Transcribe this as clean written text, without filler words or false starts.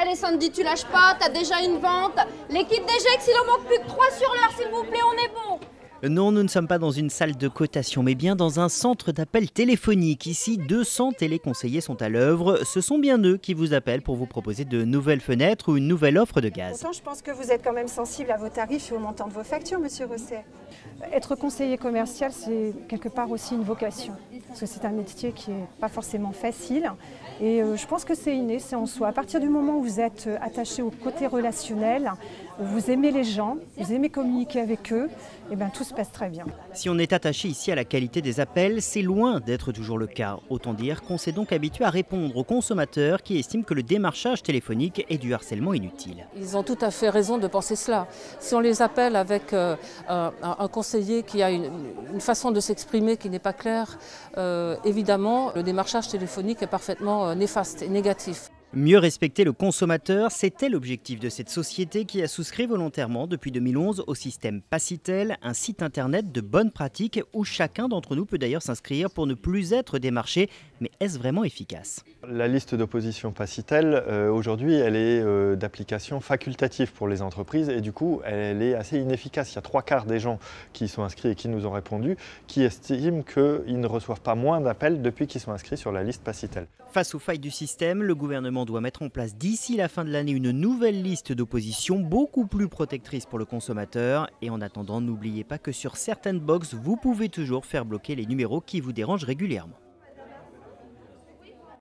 Allez Sandy, tu lâches pas, t'as déjà une vente. Les kits Degex, il en manque plus que 3 sur l'heure, s'il vous plaît, on est bon. Non, nous ne sommes pas dans une salle de cotation, mais bien dans un centre d'appel téléphonique. Ici, 200 téléconseillers sont à l'œuvre. Ce sont bien eux qui vous appellent pour vous proposer de nouvelles fenêtres ou une nouvelle offre de gaz. Pourtant, je pense que vous êtes quand même sensible à vos tarifs et au montant de vos factures, monsieur Rosset. Être conseiller commercial, c'est quelque part aussi une vocation. Parce que c'est un métier qui n'est pas forcément facile. Et je pense que c'est inné, c'est en soi. À partir du moment où vous êtes attaché au côté relationnel, vous aimez les gens, vous aimez communiquer avec eux, et bien tout se passe très bien. Si on est attaché ici à la qualité des appels, c'est loin d'être toujours le cas. Autant dire qu'on s'est donc habitué à répondre aux consommateurs qui estiment que le démarchage téléphonique est du harcèlement inutile. Ils ont tout à fait raison de penser cela. Si on les appelle avec un conseiller qui a une façon de s'exprimer qui n'est pas claire, évidemment, le démarchage téléphonique est parfaitement néfaste et négatif. Mieux respecter le consommateur, c'était l'objectif de cette société qui a souscrit volontairement depuis 2011 au système Passitel, un site internet de bonnes pratiques où chacun d'entre nous peut d'ailleurs s'inscrire pour ne plus être démarché. Mais est-ce vraiment efficace? La liste d'opposition Passitel, aujourd'hui, elle est d'application facultative pour les entreprises et du coup, elle est assez inefficace. Il y a 3/4 des gens qui y sont inscrits et qui nous ont répondu, qui estiment qu'ils ne reçoivent pas moins d'appels depuis qu'ils sont inscrits sur la liste Passitel. Face aux failles du système, le gouvernement doit mettre en place d'ici la fin de l'année une nouvelle liste d'opposition beaucoup plus protectrice pour le consommateur. Et en attendant, n'oubliez pas que sur certaines box, vous pouvez toujours faire bloquer les numéros qui vous dérangent régulièrement.